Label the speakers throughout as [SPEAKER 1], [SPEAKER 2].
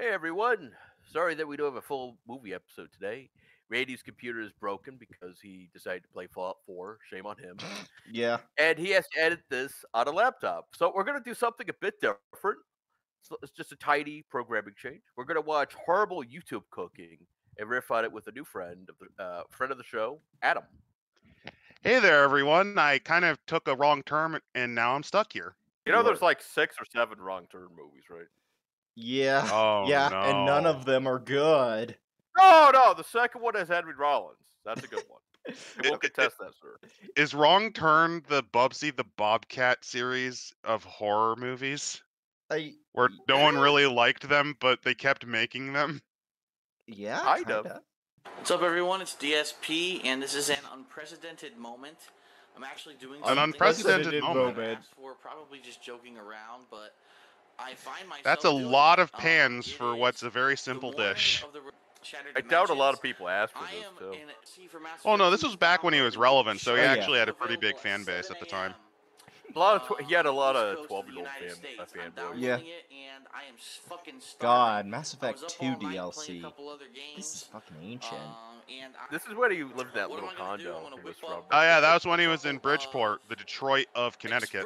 [SPEAKER 1] Hey everyone! Sorry that we don't have a full movie episode today. Randy's computer is broken because he decided to play Fallout 4. Shame on him.
[SPEAKER 2] Yeah.
[SPEAKER 1] And he has to edit this on a laptop. So we're going to do something a bit different. So it's just a tiny programming change. We're going to watch horrible YouTube cooking and riff on it with a new friend of the show, Adam.
[SPEAKER 3] Hey there, everyone. I kind of took a wrong turn and now I'm stuck here.
[SPEAKER 1] You know, there's like 6 or 7 wrong turn movies, right?
[SPEAKER 2] Yeah.
[SPEAKER 3] Oh,
[SPEAKER 2] yeah, and none
[SPEAKER 3] no.
[SPEAKER 2] of them are good.
[SPEAKER 1] No, the second one has Henry Rollins. That's a good one. You won't contest that, sir.
[SPEAKER 3] Is Wrong Turn the Bubsy the Bobcat series of horror movies? Where no one really liked them, but they kept making them?
[SPEAKER 2] Yeah,
[SPEAKER 1] Kind of.
[SPEAKER 4] What's up, everyone? It's DSP, and this is an unprecedented moment. I'm actually doing
[SPEAKER 3] An unprecedented moment.
[SPEAKER 4] I asked for, probably just joking around, but I find myself
[SPEAKER 3] That's a
[SPEAKER 4] doing
[SPEAKER 3] lot
[SPEAKER 4] it.
[SPEAKER 3] of pans for what's a very simple dish.
[SPEAKER 1] I doubt a lot of people asked for this, too.
[SPEAKER 3] Oh, no, this was back when he was relevant, so he actually had a pretty big fan base at the time.
[SPEAKER 1] He had a lot of 12-year-old fanboys.
[SPEAKER 2] Yeah. God, Mass Effect 2 DLC. This is fucking ancient.
[SPEAKER 1] This is when he lived in that little condo he was from.
[SPEAKER 3] Oh, yeah, that was when he was in Bridgeport, the Detroit of Connecticut.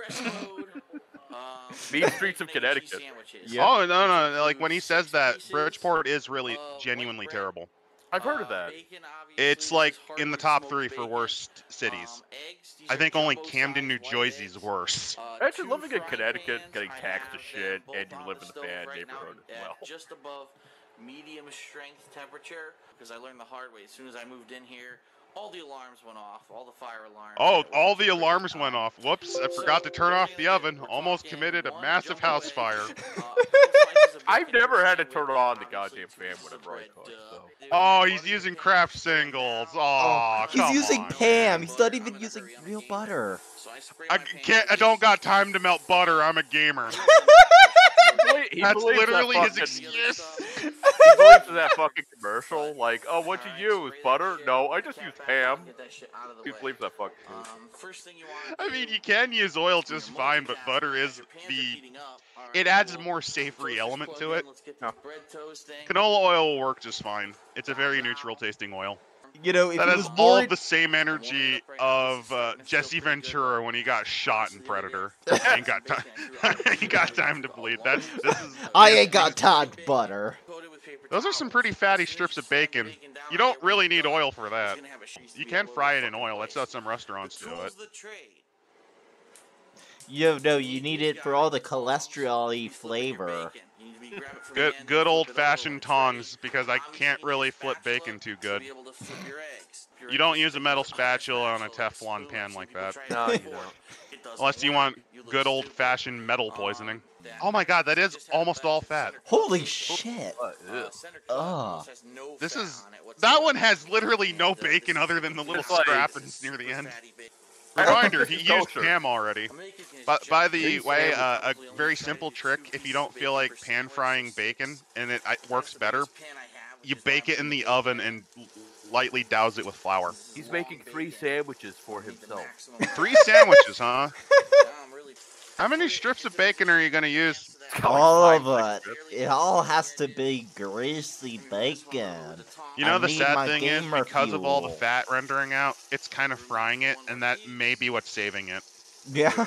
[SPEAKER 1] Mean Streets of Connecticut.
[SPEAKER 2] Yeah.
[SPEAKER 3] Oh, no, like when he says that, Bridgeport is really genuinely terrible.
[SPEAKER 1] I've heard of that.
[SPEAKER 3] It's like in the top 3 for worst cities. I think only Camden, New Jersey's worse.
[SPEAKER 1] Imagine living in Connecticut, getting taxed to shit, and you live in a bad neighborhood as well.
[SPEAKER 4] Just above medium strength temperature, because I learned the hard way. As soon as I moved in here, all the alarms went off, all the fire alarms.
[SPEAKER 3] Oh, all the alarms went off. Whoops, I forgot to turn off the oven. Almost committed a massive house fire.
[SPEAKER 1] I've never had to turn on the goddamn fan whenever I cook, so.
[SPEAKER 3] Oh, he's using craft singles. Oh,
[SPEAKER 2] he's using
[SPEAKER 3] on,
[SPEAKER 2] Pam.
[SPEAKER 3] man.
[SPEAKER 2] He's not even using real butter.
[SPEAKER 3] I don't got time to melt butter. I'm a gamer. That's literally his excuse.
[SPEAKER 1] He believes in that fucking commercial. Like, oh, what'd you use? Butter? No, I just use Pam. He believes that fucking shit.
[SPEAKER 3] I mean, you can use oil just fine, but butter is it adds a more savory element to it. Canola oil will work just fine. It's a very neutral tasting oil.
[SPEAKER 2] You know, if
[SPEAKER 3] that
[SPEAKER 2] he
[SPEAKER 3] has
[SPEAKER 2] was
[SPEAKER 3] all
[SPEAKER 2] born...
[SPEAKER 3] the same energy of Jesse Ventura when he got shot in Predator. I ain't got time. I ain't got time to bleed.
[SPEAKER 2] I ain't got time to butter.
[SPEAKER 3] Those are some pretty fatty strips of bacon. You don't really need oil for that. You can fry it in oil. That's how some restaurants do it.
[SPEAKER 2] No, you need it for all the cholesterol-y flavor.
[SPEAKER 3] Good old-fashioned tongs, because I can't really flip bacon too good. You don't use a metal spatula on a Teflon pan like that.
[SPEAKER 1] No, you don't.
[SPEAKER 3] Unless you want good old-fashioned metal poisoning. Oh my god, that is almost all fat.
[SPEAKER 2] Holy shit. Ugh.
[SPEAKER 3] That one has literally no bacon other than the little scrappings near the end. Reminder, he used Pam already. But by the way, a very simple trick, if you don't feel like pan frying bacon, and it works better, you bake it in the oven and lightly douse it with flour.
[SPEAKER 1] He's making 3 sandwiches for himself.
[SPEAKER 3] 3 sandwiches, huh? How many strips of bacon are you going to use?
[SPEAKER 2] All of it. It all has to be greasy bacon.
[SPEAKER 3] You know, the sad thing is, because of all the fat rendering out, it's kind of frying it, and that may be what's saving it.
[SPEAKER 2] Yeah.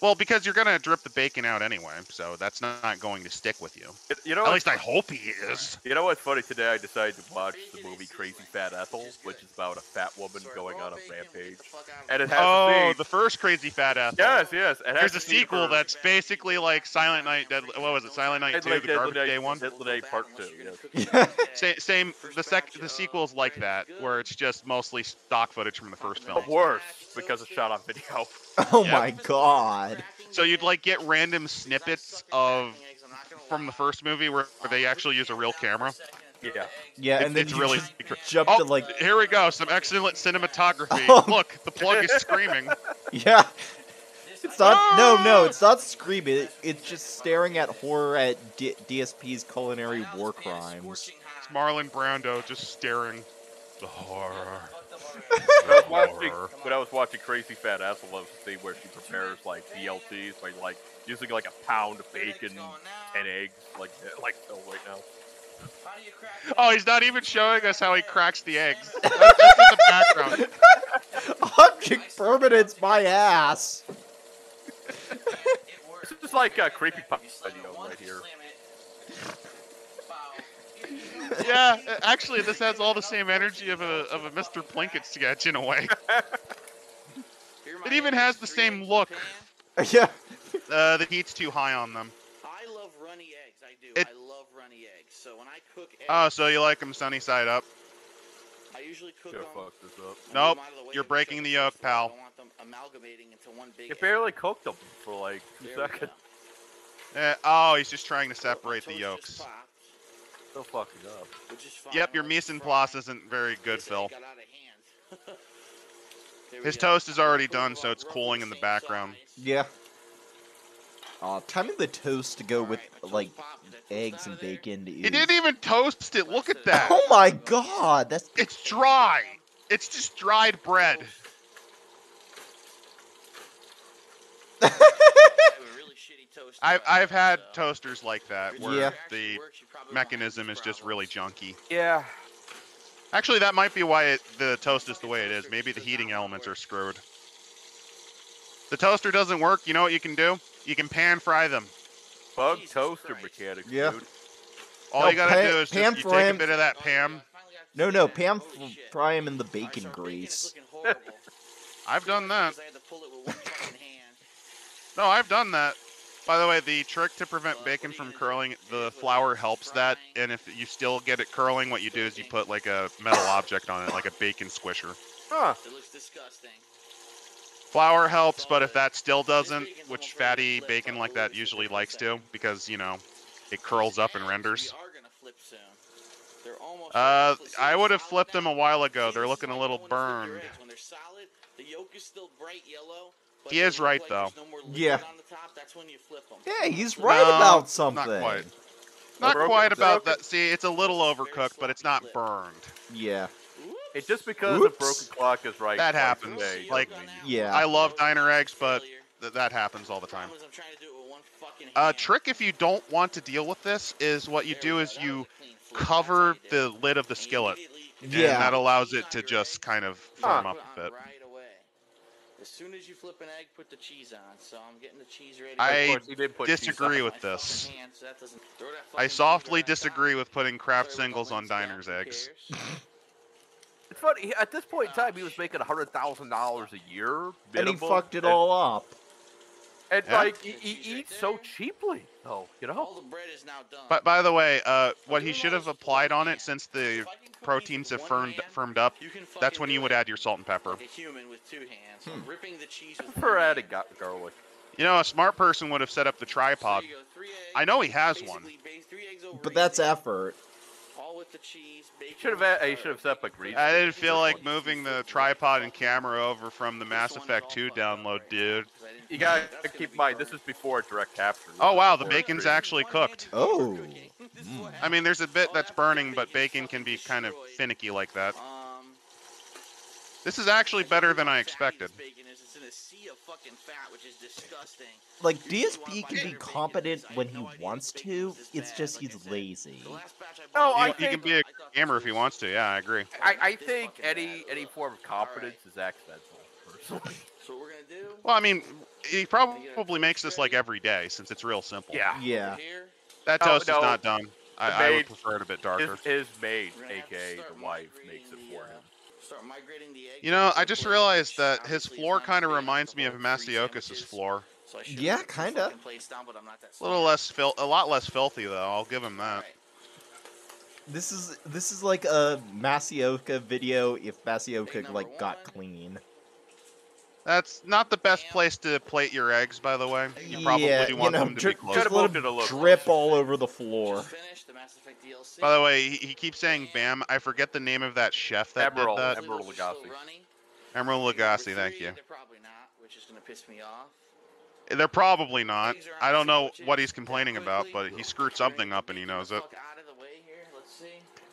[SPEAKER 3] Well, because you're going to drip the bacon out anyway, so that's not going to stick with you.
[SPEAKER 1] You know,
[SPEAKER 3] at least I hope he is.
[SPEAKER 1] You know what's funny? Today I decided to watch the movie Crazy Fat Ethel, which is about a fat woman going on a rampage. And it has
[SPEAKER 3] the first Crazy Fat Ethel.
[SPEAKER 1] Yes.
[SPEAKER 3] There's a sequel that's basically like Silent Night, what was it? Silent Night 2, the Garbage Day one?
[SPEAKER 1] Deadly Day Part 2, yes.
[SPEAKER 3] Same, the sequel's like that, where it's just mostly stock footage from the first film.
[SPEAKER 1] But worse, because it's shot on video.
[SPEAKER 2] Oh my god.
[SPEAKER 3] So you'd like get random snippets from the first movie where they actually use a real camera.
[SPEAKER 1] Yeah,
[SPEAKER 2] and then
[SPEAKER 3] it's
[SPEAKER 2] you
[SPEAKER 3] really
[SPEAKER 2] jump to like.
[SPEAKER 3] Here we go, some excellent cinematography.
[SPEAKER 2] Oh.
[SPEAKER 3] Look, the plug is screaming.
[SPEAKER 2] Yeah. It's not. No, it's not screaming. It's just staring at horror at DSP's culinary war crimes.
[SPEAKER 3] It's Marlon Brando just staring. The horror.
[SPEAKER 1] When I was watching Crazy Fat Ass, I love to see where she prepares like BLTs by like using like a pound of bacon, 10 eggs, like so right now.
[SPEAKER 3] Oh, he's not even showing us how he cracks the eggs. That's in the background.
[SPEAKER 2] Object permanence, my ass.
[SPEAKER 1] This is like a creepypasta video right here.
[SPEAKER 3] Yeah, actually, this has all the same energy of a Mr. Plinkett sketch in a way. It even has the same look.
[SPEAKER 2] Yeah.
[SPEAKER 3] The heat's too high on them.
[SPEAKER 4] I love runny eggs. I do. I love runny eggs. So when I cook eggs,
[SPEAKER 3] Oh, so you like them sunny side up?
[SPEAKER 4] I usually cook them.
[SPEAKER 1] Fuck this up.
[SPEAKER 3] Nope, you're breaking the yolk, pal.
[SPEAKER 4] I don't want them amalgamating into one big
[SPEAKER 1] You barely cooked them for like 2 seconds.
[SPEAKER 3] Oh, he's just trying to separate the yolks.
[SPEAKER 1] So fucking up.
[SPEAKER 3] Yep, your mise en place isn't very good, Phil. His toast is already done, so it's cooling in the background.
[SPEAKER 2] Yeah. Timing the toast to go with, like, eggs and bacon is...
[SPEAKER 3] He didn't even toast it, look at that!
[SPEAKER 2] Oh my god, that's...
[SPEAKER 3] It's dry! It's just dried bread. I've had toasters like that, where the mechanism is just really junky.
[SPEAKER 1] Yeah.
[SPEAKER 3] Actually, that might be why the toast is the way it is. Maybe the heating elements are screwed. The toaster doesn't work, you know what you can do? You can pan fry them.
[SPEAKER 1] Bug toaster mechanics, dude.
[SPEAKER 3] All you gotta do is just you take a bit of that Pam.
[SPEAKER 2] No, Pam fry him in the bacon grease.
[SPEAKER 3] I've done that. No, I've done that. By the way, the trick to prevent bacon from curling, the flour helps that, and if you still get it curling, what you do is you put like a metal object on it, like a bacon squisher.
[SPEAKER 1] Huh.
[SPEAKER 4] It looks disgusting.
[SPEAKER 3] Flour helps, but if that still doesn't, which fatty bacon like that usually likes to, because, you know, it curls up and renders. I would have flipped them a while ago. They're looking a little burned. He is right, though.
[SPEAKER 2] Yeah. Yeah, he's right about something.
[SPEAKER 3] Not quite. Not quite about that. See, it's a little overcooked, but it's not burned.
[SPEAKER 2] Yeah.
[SPEAKER 1] It's just because a broken clock is right.
[SPEAKER 3] That happens. Like,
[SPEAKER 2] yeah.
[SPEAKER 3] I love diner eggs, but that happens all the time. Trick if you don't want to deal with this is what you do is you cover the lid of the skillet.
[SPEAKER 2] Yeah.
[SPEAKER 3] And that allows it to just kind of firm up a bit.
[SPEAKER 4] As soon as you flip an egg, put the cheese on. So I'm getting the cheese ready.
[SPEAKER 3] I disagree with this. I softly disagree with putting Kraft singles on diners' eggs.
[SPEAKER 1] It's funny, at this point in time, he was making $100,000 a year. Minimum,
[SPEAKER 2] and he fucked it all up.
[SPEAKER 1] And, like, he eats so cheaply, though, you know?
[SPEAKER 4] All the bread is now done.
[SPEAKER 3] But by the way, what he should have applied on it, since the proteins have firmed up, that's when you would add your salt and pepper.
[SPEAKER 4] Like a human with 2 hands. Ripping the cheese with
[SPEAKER 1] For adding garlic.
[SPEAKER 3] You know, a smart person would have set up the tripod. I know he has one.
[SPEAKER 2] But that's effort.
[SPEAKER 4] All with the cheese.
[SPEAKER 1] He should have set up a grease.
[SPEAKER 3] I didn't feel like moving the tripod and camera over from the Mass Effect 2 download, dude.
[SPEAKER 1] You gotta keep in mind, this is before direct capture.
[SPEAKER 3] Oh wow, the bacon's actually cooked.
[SPEAKER 2] Oh.
[SPEAKER 3] I mean, there's a bit that's burning, but bacon can be kind of finicky like that. This is actually better than I expected.
[SPEAKER 2] Like, DSP can be competent when he wants to, it's just he's lazy.
[SPEAKER 1] No,
[SPEAKER 3] He can be a gamer if he wants to, yeah, I agree.
[SPEAKER 1] I think any form of competence is accidental, personally.
[SPEAKER 4] So what we're gonna do?
[SPEAKER 3] Well, I mean, he probably makes this like every day, since it's real simple.
[SPEAKER 1] Yeah.
[SPEAKER 2] Yeah.
[SPEAKER 3] That toast is not done. I would prefer it a bit darker.
[SPEAKER 1] His maid, aka the wife, makes it for him.
[SPEAKER 3] You know, I just realized that his floor kind of reminds me of Masiokas' floor.
[SPEAKER 2] Yeah, kinda.
[SPEAKER 3] A lot less filthy though. I'll give him that.
[SPEAKER 2] This is like a Masioka video if Masioka like got clean.
[SPEAKER 3] That's not the best place to plate your eggs, by the way. You probably want them to be close.
[SPEAKER 2] Just let them drip all over the floor.
[SPEAKER 3] By the way, he keeps saying "Bam." I forget the name of that chef that did that.
[SPEAKER 1] Emerald Lagasse.
[SPEAKER 3] Emerald Lagasse, thank you.
[SPEAKER 4] They're probably not, which is gonna piss me off.
[SPEAKER 3] They're probably not. I don't know what he's complaining about, but he screwed something up and he knows it.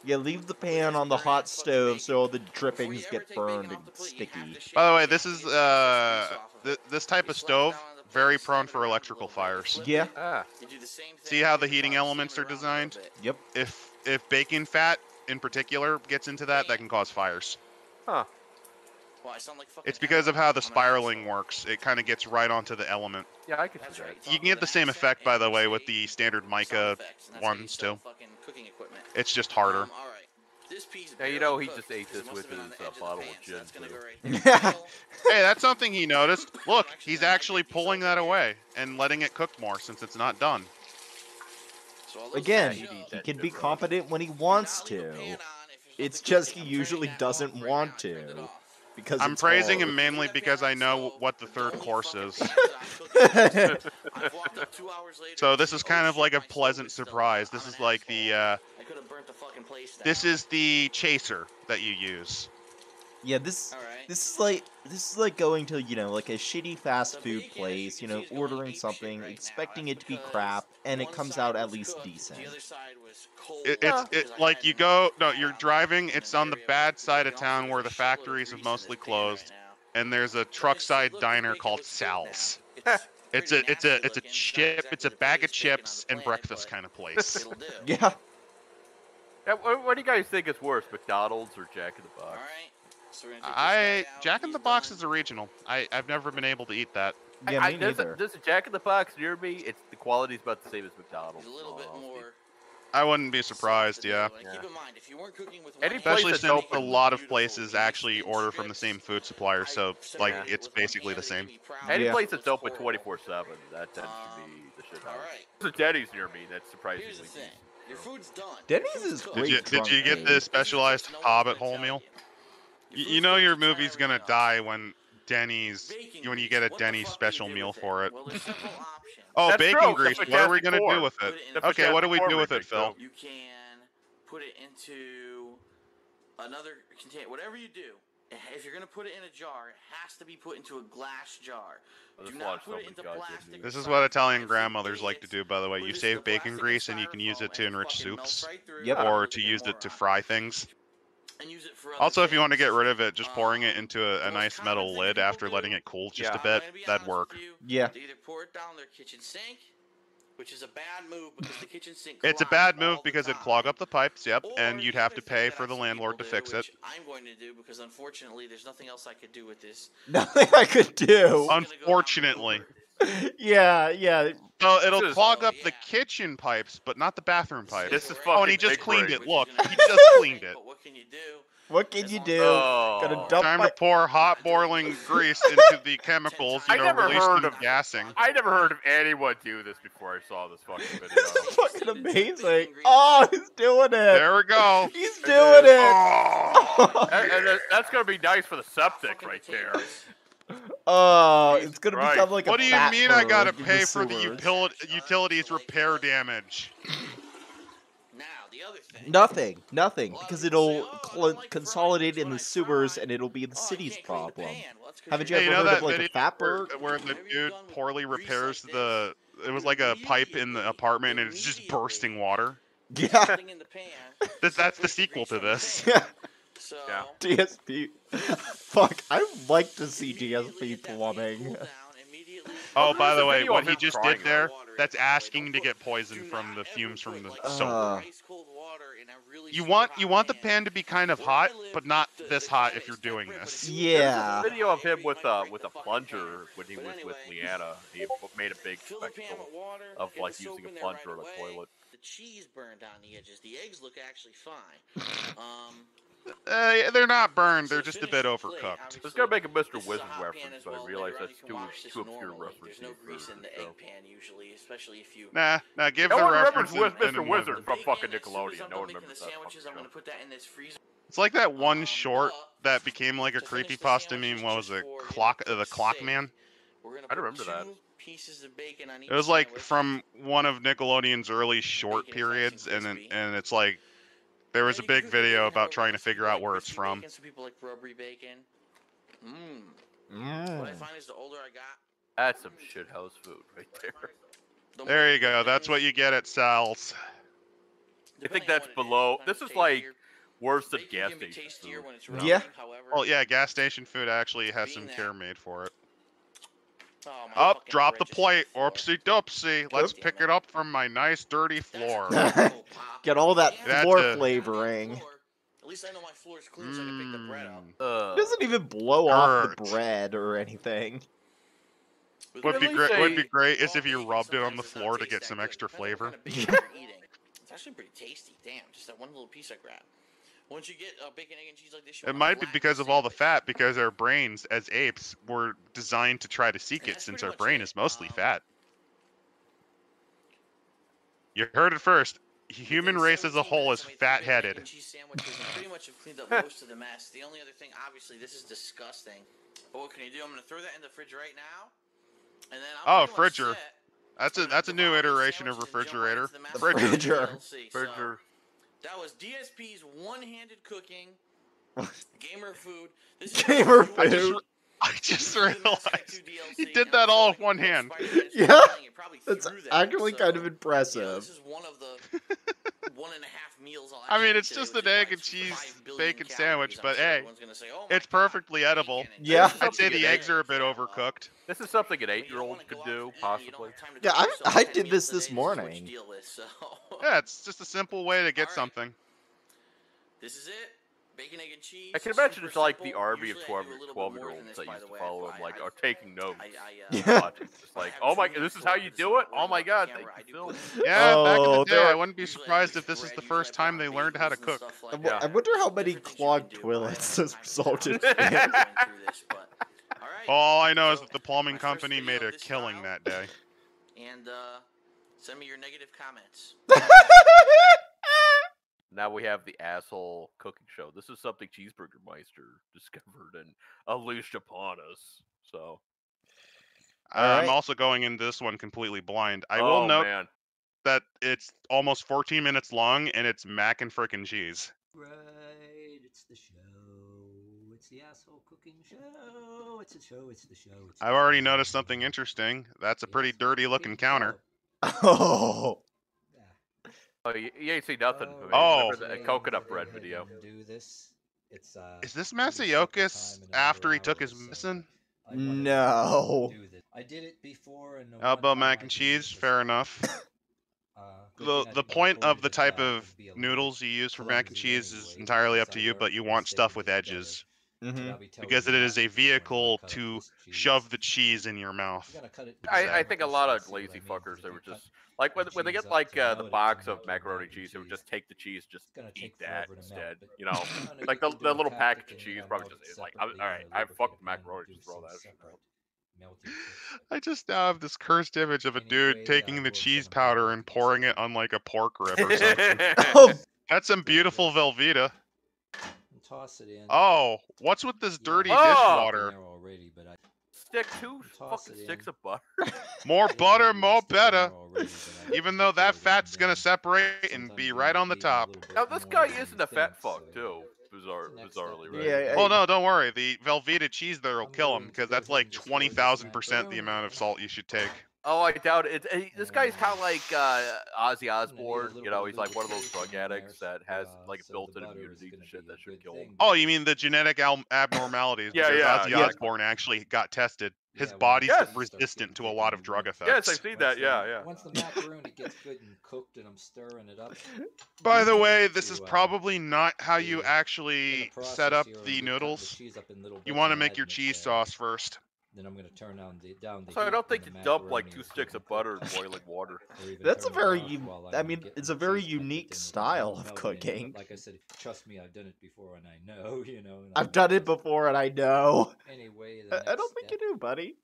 [SPEAKER 2] Yeah, leave the pan on the hot stove so all the drippings get burned and sticky.
[SPEAKER 3] By the way, this is this type of stove very prone for electrical fires.
[SPEAKER 2] Yeah.
[SPEAKER 1] Ah.
[SPEAKER 3] See how the heating elements are designed?
[SPEAKER 2] Yep.
[SPEAKER 3] If bacon fat in particular gets into that, that can cause fires.
[SPEAKER 1] Huh.
[SPEAKER 3] It's because of how the spiraling works. It kind of gets right onto the element.
[SPEAKER 1] Yeah, I can see that.
[SPEAKER 3] You can get the same effect, by the way, with the standard mica ones too. It's just harder.
[SPEAKER 1] Yeah, you know, he just ate this with his bottle of gin, too.
[SPEAKER 3] Hey, that's something he noticed. Look, he's actually pulling that away and letting it cook more since it's not done.
[SPEAKER 2] Again, he can be competent when he wants to. It's just he usually doesn't want to. Because
[SPEAKER 3] I'm praising him mainly because I know what the third course is. So this is kind of like a pleasant surprise. This is like the this is the chaser that you use.
[SPEAKER 2] Yeah, this is like going to, you know, like a shitty fast food place, you know, ordering something, expecting it to be crap, and it comes out at least decent.
[SPEAKER 3] It's like you go, no, you're driving, it's on the bad side of town where the factories have mostly closed, and there's a truck side diner called Sal's. It's a bag of chips and breakfast kind of place.
[SPEAKER 2] Yeah.
[SPEAKER 1] Yeah, what do you guys think is worse, McDonald's or Jack in the Box?
[SPEAKER 3] Jack in the Box is a regional. I've never been able to eat that.
[SPEAKER 2] Yeah, me
[SPEAKER 1] there's
[SPEAKER 2] neither.
[SPEAKER 1] a Jack in the Box near me. The quality's about the same as McDonald's.
[SPEAKER 3] I wouldn't be surprised, yeah. Especially since a lot of places actually order from the same food supplier, so like it's basically the same.
[SPEAKER 1] Any place that's open 24/7, that tends to be the shit house. There's a Denny's near me that's surprisingly decent.
[SPEAKER 4] Your food's done.
[SPEAKER 2] Denny's is great.
[SPEAKER 3] Did you get the specialized Hobbit whole meal? You know your movie's gonna die when you get a Denny's special meal for it. Oh,
[SPEAKER 1] That's
[SPEAKER 3] bacon
[SPEAKER 1] true.
[SPEAKER 3] grease.
[SPEAKER 1] The
[SPEAKER 3] What are we gonna
[SPEAKER 1] Fantastic
[SPEAKER 3] do with it? Okay, what do we do with it, Phil?
[SPEAKER 4] You can put it into another container. Whatever you do, if you're gonna put it in a jar, it has to be put into a glass jar. Do not put it into plastic.
[SPEAKER 3] This is what Italian grandmothers like to do, by the way. You save bacon grease and you can use it to enrich soups, or to use it to fry things. Also, if you want to get rid of it, just pouring it into a nice metal lid after letting it cool just a bit, that'd work.
[SPEAKER 2] Yeah.
[SPEAKER 4] Either pour it down their kitchen sink, which is a bad move because the kitchen sink
[SPEAKER 3] It's a bad move because it'd clog up the pipes, yep, and you'd have to pay for the landlord to fix it.
[SPEAKER 4] I'm going to do because unfortunately there's nothing else I could do with this.
[SPEAKER 2] Nothing I could do.
[SPEAKER 3] Unfortunately.
[SPEAKER 2] Yeah.
[SPEAKER 3] So it'll clog up the kitchen pipes, but not the bathroom pipes.
[SPEAKER 1] This is
[SPEAKER 3] Oh, and he
[SPEAKER 1] fucking
[SPEAKER 3] just
[SPEAKER 1] big
[SPEAKER 3] cleaned
[SPEAKER 1] brain.
[SPEAKER 3] it. Look, he just cleaned it.
[SPEAKER 4] But what can you do?
[SPEAKER 2] What can you do?
[SPEAKER 1] Oh.
[SPEAKER 2] Gotta dump
[SPEAKER 3] Time
[SPEAKER 2] my...
[SPEAKER 3] to pour hot boiling grease into the chemicals,
[SPEAKER 1] I never
[SPEAKER 3] release
[SPEAKER 1] heard
[SPEAKER 3] them
[SPEAKER 1] of-
[SPEAKER 3] gassing.
[SPEAKER 1] I never heard of anyone do this before I saw this fucking video.
[SPEAKER 2] This is fucking amazing. Oh, he's doing it.
[SPEAKER 3] There we go.
[SPEAKER 2] He's doing it.
[SPEAKER 1] Oh. and that's gonna be nice for the septic right there.
[SPEAKER 2] Oh, it's gonna
[SPEAKER 1] Right.
[SPEAKER 2] become like a
[SPEAKER 3] What do you
[SPEAKER 2] fat
[SPEAKER 3] mean I gotta
[SPEAKER 2] herd in
[SPEAKER 3] pay for the
[SPEAKER 2] sewers.
[SPEAKER 3] utilities repair damage?
[SPEAKER 4] Now the other thing.
[SPEAKER 2] Nothing, because it'll consolidate in the sewers and it'll be the city's problem. Haven't you
[SPEAKER 3] Hey,
[SPEAKER 2] ever
[SPEAKER 3] you know
[SPEAKER 2] heard
[SPEAKER 3] that
[SPEAKER 2] of like
[SPEAKER 3] video
[SPEAKER 2] a fat bird?
[SPEAKER 3] where the dude poorly repairs the... It was like a pipe in the apartment and it's just bursting water?
[SPEAKER 2] Yeah.
[SPEAKER 3] That's the sequel to this.
[SPEAKER 4] So,
[SPEAKER 1] Yeah.
[SPEAKER 2] DSP. Fuck, I'd like to see DSP plumbing.
[SPEAKER 3] Oh, by the way,
[SPEAKER 1] video
[SPEAKER 3] what
[SPEAKER 1] of
[SPEAKER 3] he
[SPEAKER 1] him
[SPEAKER 3] just
[SPEAKER 1] crying
[SPEAKER 3] did there, that's asking to get poison from the fumes from the soap. You want the pan to be kind of hot, but not this hot if you're doing this.
[SPEAKER 2] Yeah.
[SPEAKER 1] There's a video of him with a plunger when he was with Leanna. He made a big spectacle of like using a plunger on a toilet.
[SPEAKER 4] The cheese burned on the edges. The eggs look actually fine.
[SPEAKER 3] They're not burned, they're just a bit overcooked.
[SPEAKER 1] I was gonna make a Mr. Wizard reference, but I realized that's too obscure reference.
[SPEAKER 4] There's no grease in the egg pan usually, especially if you.
[SPEAKER 3] Nah, give
[SPEAKER 1] No
[SPEAKER 3] the
[SPEAKER 1] one
[SPEAKER 3] reference
[SPEAKER 1] remembers
[SPEAKER 3] in
[SPEAKER 1] Mr.
[SPEAKER 3] a
[SPEAKER 1] Wizard
[SPEAKER 3] moment.
[SPEAKER 1] from fucking Nickelodeon. No one remembers that
[SPEAKER 4] Sandwiches, I'm
[SPEAKER 1] fucking
[SPEAKER 4] gonna
[SPEAKER 1] show.
[SPEAKER 4] put that in this freezer.
[SPEAKER 3] It's like that one short that became like a creepypasta meme. What was it? The Clock Man?
[SPEAKER 1] I don't remember that.
[SPEAKER 4] Pieces of bacon on each
[SPEAKER 3] It was like
[SPEAKER 4] sandwich.
[SPEAKER 3] from one of Nickelodeon's early short periods, and it's like there was a big video about trying to figure out where it's from.
[SPEAKER 4] Some people like rubbery bacon. What I
[SPEAKER 2] Mm.
[SPEAKER 4] find is the older I got,
[SPEAKER 1] That's some shithouse food right there.
[SPEAKER 4] the
[SPEAKER 3] There
[SPEAKER 4] more
[SPEAKER 3] you go. That's what you get at Sal's.
[SPEAKER 1] I think that's below. This is like worse than gas station food.
[SPEAKER 2] Yeah.
[SPEAKER 3] Well, yeah, gas station food actually has some care made for it. Up, drop the plate. Oopsie doopsie. Let's pick it up from my nice dirty floor.
[SPEAKER 2] Get all that floor flavoring.
[SPEAKER 4] At least I know my floor is clean, so I can pick the bread up.
[SPEAKER 2] It doesn't even blow off the bread or anything.
[SPEAKER 3] Would be great is if you rubbed it on the floor to get some extra flavor.
[SPEAKER 4] It's actually pretty tasty. Damn, just that one little piece I grabbed. Once you get bacon, egg, and cheese like this,
[SPEAKER 3] it might be because of all the fat, because our brains, as apes, were designed to try to seek it, since our brain is mostly fat. You heard it first. Human race as a whole is fat-headed.
[SPEAKER 4] Cheese sandwiches and pretty much have cleaned up most of the mess. The only other thing, obviously, this is disgusting. But what can you do? I'm going to throw that in the fridge right now. And then
[SPEAKER 3] oh, fridger. That's a new iteration of refrigerator.
[SPEAKER 2] Fridger.
[SPEAKER 1] Fridger.
[SPEAKER 4] That was DSP's one-handed cooking. Gamer food. This
[SPEAKER 2] is Gamer food.
[SPEAKER 3] I just realized he did that all with one hand.
[SPEAKER 2] Yeah, that's actually kind of impressive.
[SPEAKER 4] This is one of the 1.5 meals.
[SPEAKER 3] I mean, it's just an egg and cheese bacon sandwich, but hey, it's perfectly edible.
[SPEAKER 2] Yeah,
[SPEAKER 3] I'd say the eggs are a bit overcooked.
[SPEAKER 1] This is something an 8-year-old could do, possibly.
[SPEAKER 2] Yeah, I did this morning.
[SPEAKER 3] Yeah, it's just a simple way to get something.
[SPEAKER 4] This is it. Bacon, egg, and cheese.
[SPEAKER 1] I can imagine it's like the army of 12-year-olds that used to follow him, like, are taking notes. Just like, oh my, this is how you do it? Oh my god, thank you, Phil.
[SPEAKER 3] Yeah, back in the day, I wouldn't be surprised if this is the first time they learned how to cook.
[SPEAKER 2] I wonder how many clogged toilets this resulted in.
[SPEAKER 3] All I know is that the plumbing company made a killing that day.
[SPEAKER 4] And send me your negative comments.
[SPEAKER 1] Now we have the asshole cooking show. This is something Cheeseburger Meister discovered and unleashed upon us. So,
[SPEAKER 3] I'm also going into this one completely blind. I will note that it's almost 14 minutes long and it's mac and frickin' cheese.
[SPEAKER 5] Right, it's the show. It's the asshole cooking show. It's a show. It's the show.
[SPEAKER 3] I've already noticed something interesting. That's a pretty dirty looking counter.
[SPEAKER 2] Oh.
[SPEAKER 1] Oh, you ain't seen nothing.
[SPEAKER 3] Oh,
[SPEAKER 1] the coconut bread video.
[SPEAKER 3] Is this Masayokas after he took his medicine?
[SPEAKER 2] No.
[SPEAKER 5] I did it before.
[SPEAKER 3] Elbow mac and cheese, fair enough. The point of the type of noodles you use for mac and cheese is entirely up to you, but you want stuff with edges. Because it is a vehicle to shove the cheese in your mouth.
[SPEAKER 1] I think a lot of lazy fuckers, they were just like when they get like the box of macaroni cheese, they would just take the cheese, just eat that instead. You know, like the little package of cheese probably just is like, all right, I fucked macaroni, just throw that shit out.
[SPEAKER 3] I just now have this cursed image of a dude taking the cheese powder and pouring it on like a pork rib or something. That's some beautiful Velveeta.
[SPEAKER 5] Toss it in.
[SPEAKER 3] Oh, what's with this dirty dishwater?
[SPEAKER 1] Stick 2 fucking sticks of butter.
[SPEAKER 3] More butter, more better. Even though that fat's gonna separate and be right on the top.
[SPEAKER 1] Now this guy isn't a fat fuck too. Bizarrely, right?
[SPEAKER 2] Yeah.
[SPEAKER 3] Well, no, don't worry. The Velveeta cheese there will kill him because that's like 20,000% the amount of salt you should take.
[SPEAKER 1] Oh, I doubt it. This guy's kind of like Ozzy Osbourne. You know, he's like one of those drug addicts that has like built-in immunity to shit that should kill him.
[SPEAKER 3] Oh, you mean the genetic abnormalities?
[SPEAKER 1] Yeah.
[SPEAKER 3] Ozzy Osbourne actually got tested. His body's resistant to a lot of drug effects.
[SPEAKER 1] Yes, I've seen that. Yeah.
[SPEAKER 5] Once the macaroni gets good and cooked, and I'm stirring it up.
[SPEAKER 3] By the way, this is probably not how you actually set up the noodles. You want to make your cheese sauce first.
[SPEAKER 5] Then I'm going to turn down the
[SPEAKER 1] So I don't think you dump like 2 sticks of butter in boiling water.
[SPEAKER 2] That's a very, it's a very unique style of cooking.
[SPEAKER 5] Like I said, trust me, I've done it before and I know, you know.
[SPEAKER 2] I've done it before and I know.
[SPEAKER 5] Anyway,
[SPEAKER 2] I don't think you do, buddy.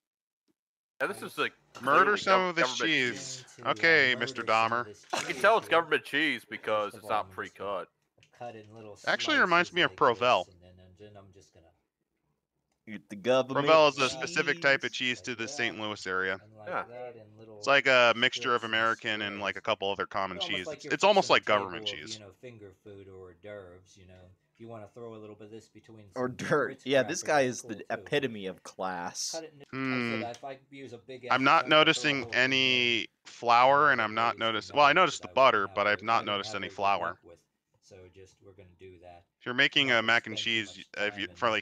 [SPEAKER 1] Yeah, this is like
[SPEAKER 3] murder some of this cheese. Okay, Mr. Dahmer.
[SPEAKER 1] You can tell it's government cheese because it's not pre-cut.
[SPEAKER 3] Actually reminds me of Provel.
[SPEAKER 2] The government
[SPEAKER 3] Provel is a specific type of cheese to the St. Louis area. It's like a mixture of American and like a couple other common cheese. It's almost like government cheese.
[SPEAKER 5] Finger food or hors d'oeuvres, if you want to throw a little bit of this between
[SPEAKER 2] or dirt. Yeah, this guy is the epitome of class.
[SPEAKER 3] I'm not noticing any flour, and I'm not noticing. Well, I noticed the butter, but I've not noticed any flour.
[SPEAKER 5] So we're gonna do that.
[SPEAKER 3] If you're making a mac and cheese,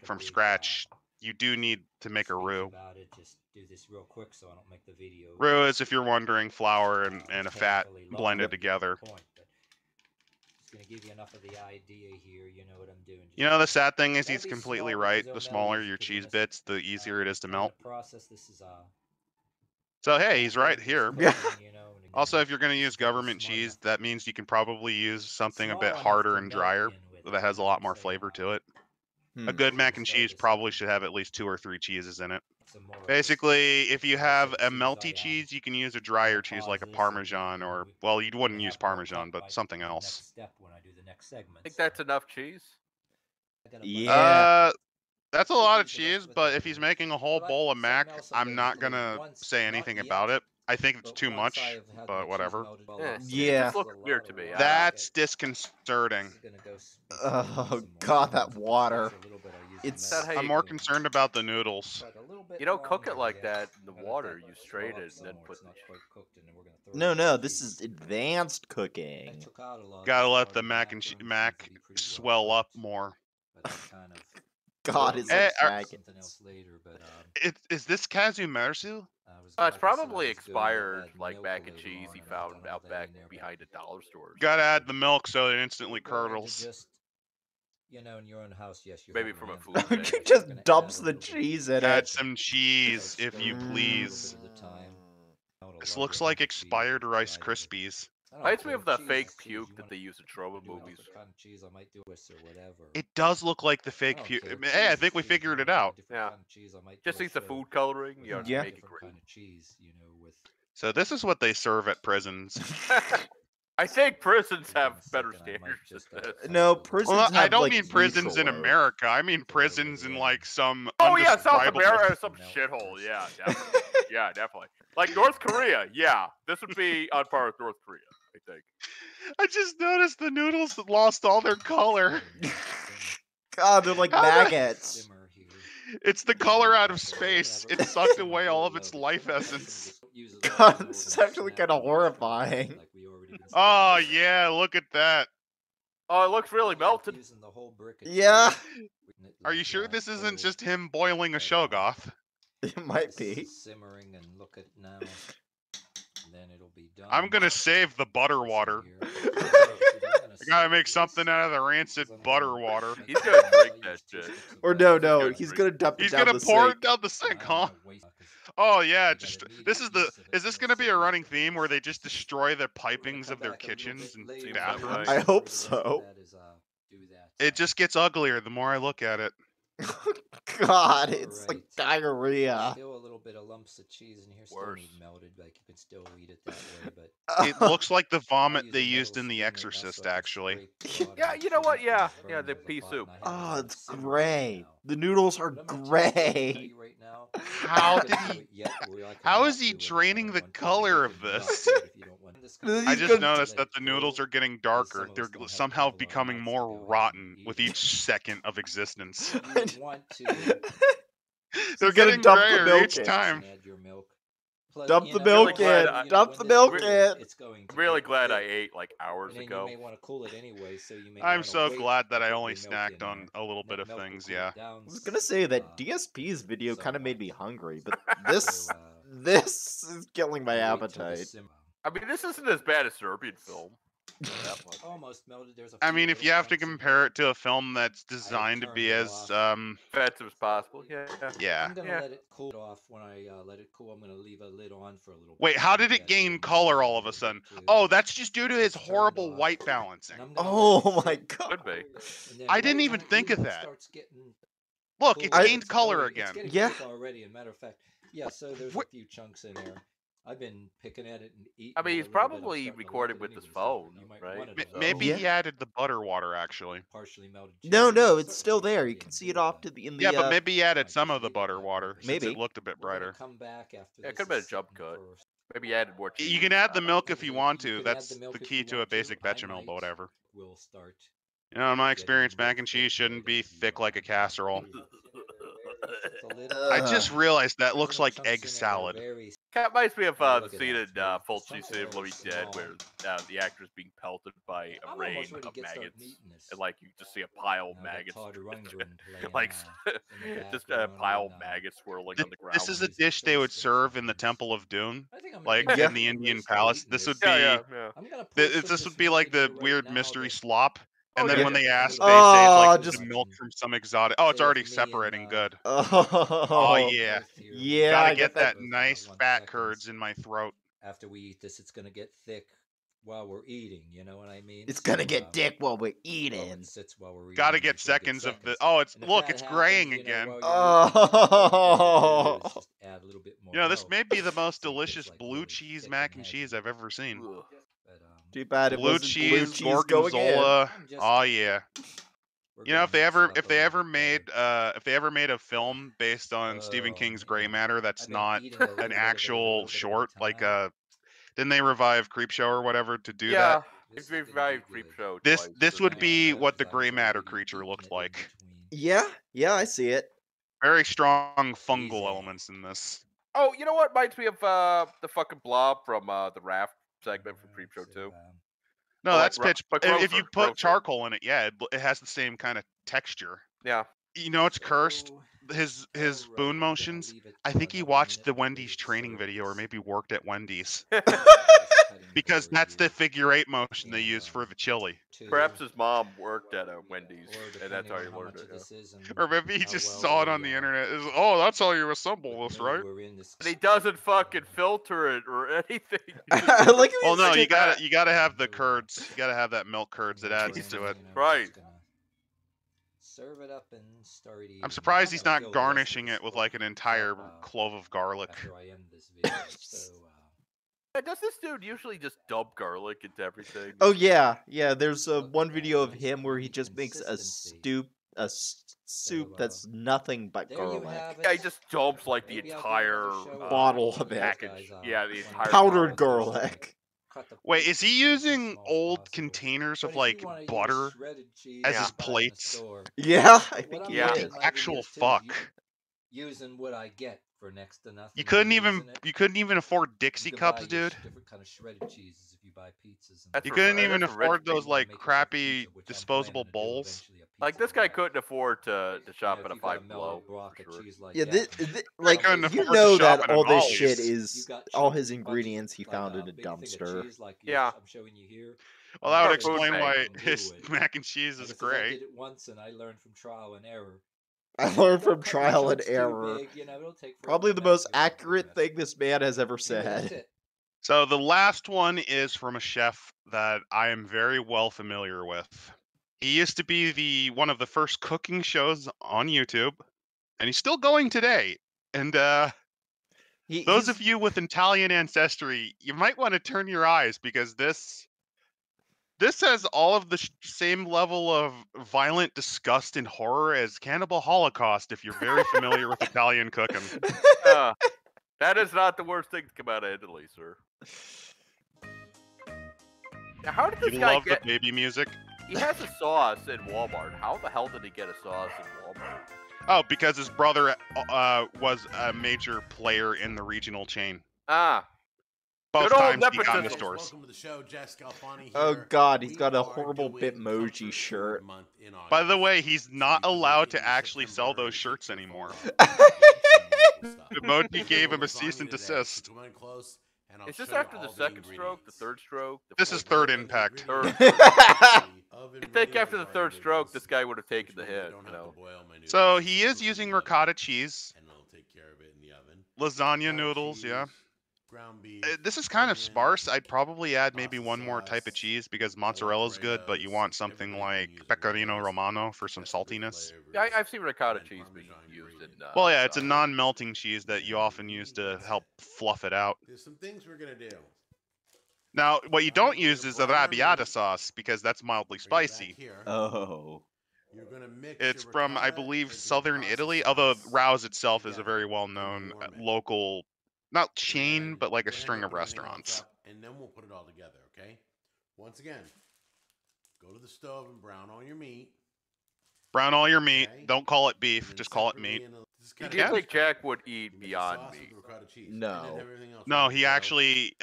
[SPEAKER 3] from scratch, you do need to make a roux.
[SPEAKER 5] Just do this real quick so I don't make the video.
[SPEAKER 3] Roux is, if you're wondering, flour and a fat blended together.
[SPEAKER 5] Just gonna give you enough of the idea here. You know what I'm doing.
[SPEAKER 3] The sad thing is he's completely right. The smaller your cheese bits, the easier it is to melt. So hey, he's right here. Also, if you're going to use government cheese, that means you can probably use something a bit harder and drier that has a lot more flavor to it. A good mac and cheese probably should have at least 2 or 3 cheeses in it. Basically, if you have a melty cheese, you can use a drier cheese like a Parmesan, or, well, you wouldn't use Parmesan, but something else.
[SPEAKER 1] I think that's enough cheese.
[SPEAKER 2] Yeah.
[SPEAKER 3] That's a lot of cheese, but if he's making a whole bowl of mac, I'm not going to say anything about it. I think it's too much, but whatever.
[SPEAKER 2] Yeah.
[SPEAKER 1] It just looks weird to me.
[SPEAKER 3] That's disconcerting.
[SPEAKER 2] Oh god, that water.
[SPEAKER 3] I'm more concerned about the noodles.
[SPEAKER 1] You don't cook it like that in the water. You strain it and then put the...
[SPEAKER 2] No, this is advanced cooking.
[SPEAKER 3] Gotta let the mac swell up more.
[SPEAKER 2] God, it's like dragon.
[SPEAKER 3] Is this Kazumersu?
[SPEAKER 1] It's probably expired, like mac and cheese he found out back behind a dollar store.
[SPEAKER 3] Gotta add the milk so it instantly curdles.
[SPEAKER 5] In your own house, yes.
[SPEAKER 1] Maybe from a food.
[SPEAKER 2] He just dumps the cheese in it.
[SPEAKER 3] Add some cheese, if you please. This looks like expired Rice Krispies.
[SPEAKER 1] Reminds me of the fake puke that they use in trauma movies.
[SPEAKER 3] It does look like the fake puke. Hey, I think we figured it out.
[SPEAKER 1] Yeah. Just use the food coloring.
[SPEAKER 2] Yeah.
[SPEAKER 1] Make it great.
[SPEAKER 3] So this is what they serve at prisons.
[SPEAKER 1] I think prisons have better standards than this.
[SPEAKER 2] No, prisons have,
[SPEAKER 3] I don't
[SPEAKER 2] like,
[SPEAKER 3] mean prisons in
[SPEAKER 2] neutral
[SPEAKER 3] America. I mean prisons in like some.
[SPEAKER 1] Oh yeah, South America, some shithole. Yeah, definitely. Yeah, definitely. Like North Korea. Yeah, this would be on par with North Korea, I think.
[SPEAKER 3] I just noticed the noodles lost all their color.
[SPEAKER 2] God, they're like maggots.
[SPEAKER 3] It's the color out of space. It sucked away all of its life essence.
[SPEAKER 2] God, this is actually kind of horrifying.
[SPEAKER 3] Oh yeah, look at that.
[SPEAKER 1] Oh, it looks really melted.
[SPEAKER 2] Yeah.
[SPEAKER 3] Are you sure this isn't just him boiling a shogoth?
[SPEAKER 2] It might be.
[SPEAKER 5] Simmering and look at now. Then it'll be done.
[SPEAKER 3] I'm gonna save the butter water. I gotta make something out of the rancid butter water.
[SPEAKER 1] He's gonna drink that shit.
[SPEAKER 2] Or no, he's gonna dump it down the sink.
[SPEAKER 3] He's gonna pour it down the sink, huh? Oh yeah, is this gonna be a running theme where they just destroy the pipings of their kitchens and bathrooms?
[SPEAKER 2] I hope so.
[SPEAKER 3] It just gets uglier the more I look at it.
[SPEAKER 2] God, it's like diarrhea.
[SPEAKER 5] Still a little bit of lumps of cheese in here, still need melted. Like you can still eat it that way, but
[SPEAKER 3] it looks like the vomit they used in The Exorcist, actually.
[SPEAKER 1] Yeah, you know what? Yeah, the pea soup.
[SPEAKER 2] Oh, it's gray. The noodles are gray.
[SPEAKER 3] How is he draining the color of this? I just noticed that the noodles are getting darker. They're somehow becoming more rotten with each second of existence. They're getting grayer each time.
[SPEAKER 2] Dump the milk in. Dump the milk in.
[SPEAKER 1] I'm really glad I ate like hours ago.
[SPEAKER 3] I'm so glad that I only snacked on a little bit of things, yeah.
[SPEAKER 2] I was gonna say that DSP's video kind of made me hungry, but this is killing my appetite.
[SPEAKER 1] I mean, this isn't as bad as Serbian film.
[SPEAKER 5] Almost melted.
[SPEAKER 3] I mean, if you have to compare it to a film that's designed to be as
[SPEAKER 1] offensive as possible, yeah.
[SPEAKER 5] I'm gonna let it cool off. When I let it cool, I'm gonna leave a lid on for a little bit.
[SPEAKER 3] Wait, how did it gain color all of a sudden? Oh, that's just due to his horrible white balancing.
[SPEAKER 2] Oh my god.
[SPEAKER 1] Could be.
[SPEAKER 3] I didn't even think of that. Look, it's gained color again.
[SPEAKER 2] Yeah.
[SPEAKER 5] Already, as a matter of fact, yeah. So there's a few chunks in there. I've been picking at it and eating.
[SPEAKER 1] I mean, he's probably recorded with his phone, right?
[SPEAKER 3] Maybe he added the butter water actually.
[SPEAKER 5] Partially melted.
[SPEAKER 2] No, it's still there. You can see it off to the in the.
[SPEAKER 3] Yeah, but maybe he added some of the butter water since
[SPEAKER 2] maybe
[SPEAKER 3] it looked a bit brighter.
[SPEAKER 5] Come back after
[SPEAKER 1] yeah, it could have been a jump cut. Maybe he added more cheese.
[SPEAKER 3] You can add the milk if you want to. That's the key to a basic bechamel, but whatever.
[SPEAKER 5] We'll start.
[SPEAKER 3] You know, in my experience, mac and cheese shouldn't be thick like a casserole. I just realized that looks like egg salad.
[SPEAKER 1] That reminds me of the scene in Full Season of Living Dead where the actor's being pelted by a rain of maggots, and like you just see a pile of maggots, like just a pile of maggots swirling on the ground.
[SPEAKER 3] This is a dish they would serve in the Temple of Doom, like in the Indian palace. This would be this would be like the weird mystery slop. And then when they ask, they say it's like just milk from some exotic. Oh, it's already separating. Good. Oh yeah.
[SPEAKER 2] Yeah.
[SPEAKER 3] Gotta get that nice fat curds in my throat.
[SPEAKER 5] After we eat this, it's gonna get thick while we're eating. You know what I mean?
[SPEAKER 2] It's gonna get thick while we're eating.
[SPEAKER 5] Sits while we're eating.
[SPEAKER 3] Gotta get seconds of the. Oh, it's look, it's graying again.
[SPEAKER 2] Oh.
[SPEAKER 5] Add a little bit more.
[SPEAKER 3] You know, this may be the most delicious blue cheese mac and cheese I've ever seen.
[SPEAKER 2] Too bad it wasn't
[SPEAKER 3] blue cheese gorgonzola. Oh yeah. You know, if they ever made a film based on Stephen King's Gray Matter, that's not an actual short, like didn't they revive Creepshow or whatever to do that?
[SPEAKER 1] Yeah, it's revived Creepshow.
[SPEAKER 3] This would be what the Gray Matter creature looked like.
[SPEAKER 2] Yeah, I see it.
[SPEAKER 3] Very strong fungal elements in this.
[SPEAKER 1] Oh, you know what reminds me of the fucking blob from the Raft segment from Creepshow 2.
[SPEAKER 3] No, that's pitch. But if you put charcoal in it, yeah, it has the same kind of texture.
[SPEAKER 1] Yeah.
[SPEAKER 3] You know, it's cursed. His spoon motions. I think he watched the Wendy's training video, or maybe worked at Wendy's. Because that's the figure 8 motion they use for the chili.
[SPEAKER 1] Perhaps his mom worked at a Wendy's, and that's how he learned it.
[SPEAKER 3] Yeah. Or maybe he just saw it on the internet. Oh, that's how you assemble this, right?
[SPEAKER 1] And he doesn't fucking filter it or anything.
[SPEAKER 3] Well, no, you gotta have the curds. You gotta have that milk curds that adds to it.
[SPEAKER 1] Right.
[SPEAKER 5] Serve it up and start eating.
[SPEAKER 3] I'm surprised he's not garnishing it with like an entire clove of garlic.
[SPEAKER 5] After I end this video, so.
[SPEAKER 1] Does this dude usually just dump garlic into everything?
[SPEAKER 2] Oh yeah. There's one video of him where he just makes a soup that's nothing but garlic.
[SPEAKER 1] Yeah, he just dumps like the entire
[SPEAKER 2] bottle of it.
[SPEAKER 1] Package. Yeah, the entire
[SPEAKER 2] powdered garlic.
[SPEAKER 3] Wait, is he using old containers of like butter as his plates?
[SPEAKER 2] Yeah, I think he is.
[SPEAKER 3] Actual fuck.
[SPEAKER 5] Using what I get for next to nothing.
[SPEAKER 3] You couldn't even afford Dixie cups, dude.
[SPEAKER 5] Different kind of shredded cheeses if you buy pizzas.
[SPEAKER 3] You couldn't even afford those like crappy disposable bowls.
[SPEAKER 1] Like this guy couldn't afford to shop at a Five Below. Sure.
[SPEAKER 2] Yeah, like you know that all this shit is all his ingredients he found in a dumpster.
[SPEAKER 1] Yeah.
[SPEAKER 5] I'm showing you here.
[SPEAKER 3] Well, that would explain why his mac and cheese is great.
[SPEAKER 5] I did it once and I learned from trial and error.
[SPEAKER 2] I learned from trial and error. Probably the most accurate thing this man has ever said.
[SPEAKER 3] So the last one is from a chef that I am very well familiar with. He used to be one of the first cooking shows on YouTube, and he's still going today. And those of you with Italian ancestry, you might want to turn your eyes because this has all of the same level of violent disgust and horror as Cannibal Holocaust, if you're very familiar with Italian cooking.
[SPEAKER 1] That is not the worst thing to come out of Italy, sir. Now, how did this guy get...
[SPEAKER 3] the baby music?
[SPEAKER 1] He has a sauce in Walmart. How the hell did he get a sauce in Walmart?
[SPEAKER 3] Oh, because his brother was a major player in the regional chain. Both times he got in the stores.
[SPEAKER 6] Welcome to the show, Jess Galfani here.
[SPEAKER 2] Oh god, he's got a horrible Bitmoji shirt.
[SPEAKER 3] By the way, he's not allowed to actually sell those shirts anymore. Bitmoji gave him a cease and desist.
[SPEAKER 1] Is this after the second stroke, the third stroke?
[SPEAKER 3] This is third impact.
[SPEAKER 1] I think after the third stroke, this guy would have taken the hit. You know.
[SPEAKER 3] So he is using ricotta cheese. Lasagna noodles, yeah.
[SPEAKER 6] ground beef.
[SPEAKER 3] This is kind of sparse. I'd probably add maybe one more type of cheese because mozzarella's good, but you want something like pecorino romano for some saltiness.
[SPEAKER 1] Yeah, I've seen ricotta cheese being used in.
[SPEAKER 3] Well, yeah, it's a non-melting cheese that you often use to help fluff it out.
[SPEAKER 6] There's some things we're gonna do.
[SPEAKER 3] Now, what you don't use is the arrabbiata sauce because that's mildly spicy.
[SPEAKER 2] Oh.
[SPEAKER 6] You're gonna mix
[SPEAKER 3] It's from, I believe, southern Italy, although Rouse itself is a very well-known local, not chain, but like a string of restaurants.
[SPEAKER 6] And then we'll put it all together, okay? Once again, go to the stove and brown all your meat.
[SPEAKER 3] Brown all your meat. Don't call it beef, just call it meat.
[SPEAKER 1] Do you think Jack would eat Beyond Meat?
[SPEAKER 2] No.
[SPEAKER 3] No, he actually,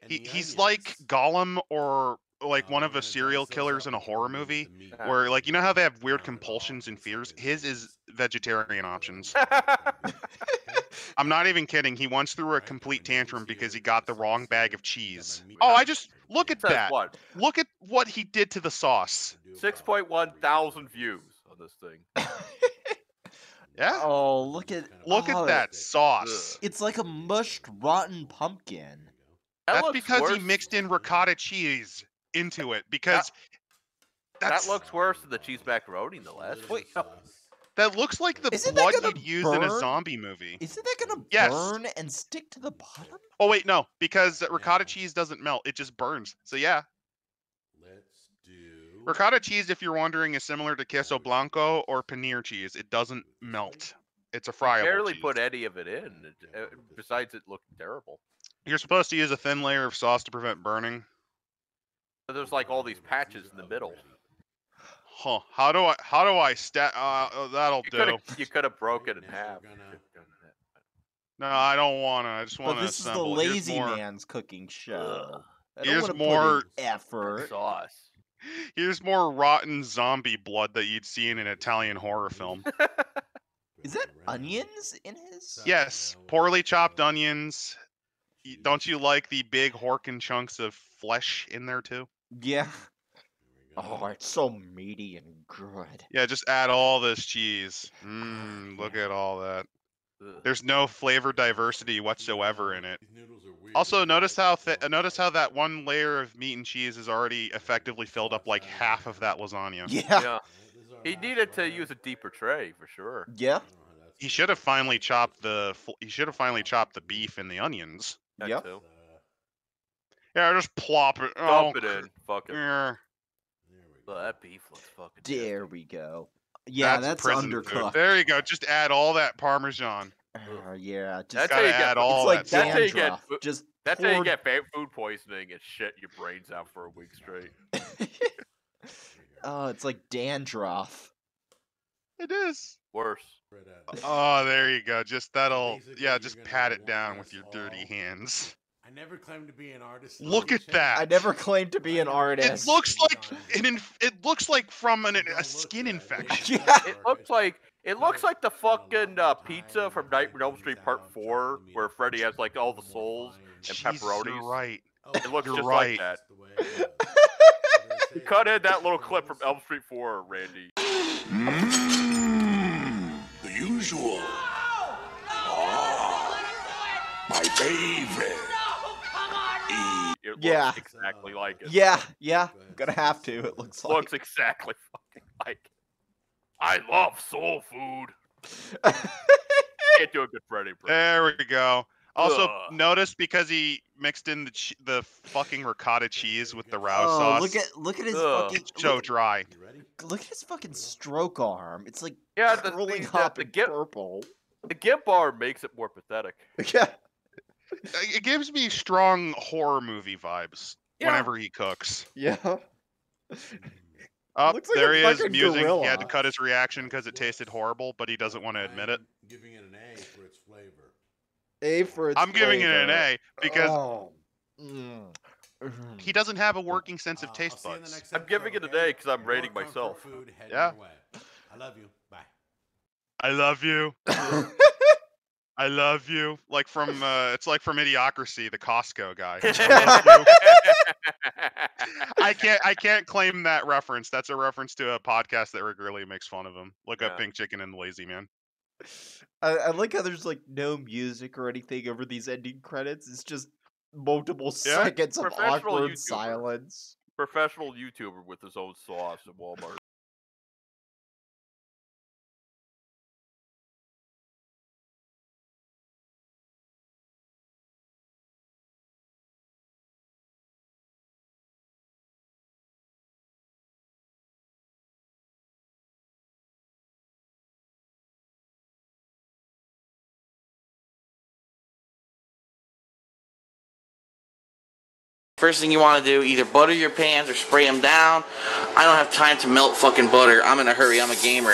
[SPEAKER 3] he's like Gollum or like one of the serial killers in a horror movie where, like, you know how they have weird compulsions and fears? His is vegetarian options. I'm not even kidding. He once threw a complete tantrum because he got the wrong bag of cheese. Oh, look at that.
[SPEAKER 1] What?
[SPEAKER 3] Look at what he did to the sauce.
[SPEAKER 1] 6.1 thousand views on this thing.
[SPEAKER 3] Yeah.
[SPEAKER 2] Oh, look at
[SPEAKER 3] that sauce.
[SPEAKER 2] It's like a mushed rotten pumpkin.
[SPEAKER 3] That's because he mixed in ricotta cheese into it because
[SPEAKER 1] that looks worse than the cheese macaroni in the last one.
[SPEAKER 3] That looks like the blood you'd use in a zombie movie.
[SPEAKER 2] Isn't that gonna burn and stick to the bottom?
[SPEAKER 3] Oh wait, no, because ricotta cheese doesn't melt; it just burns. So yeah.
[SPEAKER 6] Let's do
[SPEAKER 3] ricotta cheese, if you're wondering, is similar to queso blanco or paneer cheese. It doesn't melt. It's a friable
[SPEAKER 1] Barely
[SPEAKER 3] cheese.
[SPEAKER 1] put any of it in. Besides, it looked terrible.
[SPEAKER 3] You're supposed to use a thin layer of sauce to prevent burning.
[SPEAKER 1] So there's like all these patches in the middle.
[SPEAKER 3] Huh? How do I stat? That'll do.
[SPEAKER 1] You could have broken it in half.
[SPEAKER 3] No, I don't wanna. I just wanna
[SPEAKER 2] But this
[SPEAKER 3] assemble.
[SPEAKER 2] is the lazy man's cooking show.
[SPEAKER 3] Here's more
[SPEAKER 2] effort.
[SPEAKER 1] Sauce.
[SPEAKER 3] Here's more rotten zombie blood that you'd see in an Italian horror film.
[SPEAKER 2] Is that onions in his?
[SPEAKER 3] Yes, poorly chopped onions. Don't you like the big Horkin chunks of flesh in there too?
[SPEAKER 2] Yeah. Oh, it's so meaty and good.
[SPEAKER 3] Yeah, just add all this cheese. Look at all that. There's no flavor diversity whatsoever in it. Also, notice how that one layer of meat and cheese has already effectively filled up like half of that lasagna.
[SPEAKER 2] Yeah.
[SPEAKER 1] He needed to use a deeper tray for sure.
[SPEAKER 2] Yeah.
[SPEAKER 3] He should have finally chopped the beef and the onions.
[SPEAKER 2] Yeah.
[SPEAKER 3] Yeah, just plop it.
[SPEAKER 1] Dump it in. Fuck it.
[SPEAKER 3] Yeah.
[SPEAKER 1] Well, that beef looks fucking.
[SPEAKER 2] There we go. Yeah, that's undercooked.
[SPEAKER 3] Food. There you go. Just add all that Parmesan.
[SPEAKER 2] Yeah, just
[SPEAKER 1] that's how you
[SPEAKER 3] add all
[SPEAKER 2] it's
[SPEAKER 3] that.
[SPEAKER 2] Like dandruff.
[SPEAKER 1] That's how you get food poisoning and shit your brains out for a week straight.
[SPEAKER 2] Oh, it's like dandruff.
[SPEAKER 3] It is.
[SPEAKER 1] Worse.
[SPEAKER 3] Oh, there you go. Just just pat it down with your dirty hands.
[SPEAKER 6] I never claimed to be an artist.
[SPEAKER 3] Look at that.
[SPEAKER 2] I never claimed to be an artist.
[SPEAKER 3] It looks like from a skin infection.
[SPEAKER 2] Yeah.
[SPEAKER 1] It looks like the fucking pizza from Nightmare on Elm Street Part 4, where Freddy has like all the souls and pepperonis.
[SPEAKER 3] You're right.
[SPEAKER 1] It looks just
[SPEAKER 3] right.
[SPEAKER 1] like that. Cut in that little clip from Elm Street 4, Randy.
[SPEAKER 7] The usual. My favorite.
[SPEAKER 1] It looks exactly like it.
[SPEAKER 2] Yeah. Gonna have to. It looks like.
[SPEAKER 1] Looks exactly fucking like it. I love soul food. Can't do a good Freddy impression.
[SPEAKER 3] There we go. Also, notice because he mixed in the fucking ricotta cheese with the Rouse sauce.
[SPEAKER 2] Look at his fucking.
[SPEAKER 3] It's so dry.
[SPEAKER 2] Look at his fucking stroke arm. It's like
[SPEAKER 1] curling
[SPEAKER 2] up in purple.
[SPEAKER 1] The gimp arm makes it more pathetic.
[SPEAKER 2] Yeah.
[SPEAKER 3] It gives me strong horror movie vibes whenever he cooks.
[SPEAKER 2] Yeah.
[SPEAKER 3] Oh,
[SPEAKER 2] like
[SPEAKER 3] there he is musing.
[SPEAKER 2] Gorilla.
[SPEAKER 3] He had to cut his reaction because it tasted horrible, but he doesn't want to admit it.
[SPEAKER 6] Giving it an A for its flavor.
[SPEAKER 2] A for its
[SPEAKER 3] I'm giving it an A because
[SPEAKER 2] Oh.
[SPEAKER 3] he doesn't have a working sense of taste buds.
[SPEAKER 1] I'm giving it an A because I'm rating myself.
[SPEAKER 3] Yeah.
[SPEAKER 6] I love you. Bye.
[SPEAKER 3] I love you. I love you. Like from it's like from Idiocracy, the Costco guy. I can't claim that reference. That's a reference to a podcast that regularly makes fun of him. Look up Pink Chicken and the Lazy Man.
[SPEAKER 2] I like how there's like no music or anything over these ending credits. It's just multiple seconds of awkward
[SPEAKER 1] YouTuber.
[SPEAKER 2] silence.
[SPEAKER 1] Professional YouTuber with his own sauce at Walmart.
[SPEAKER 4] First thing you want to do, either butter your pans or spray them down. I don't have time to melt fucking butter. I'm in a hurry. I'm a gamer.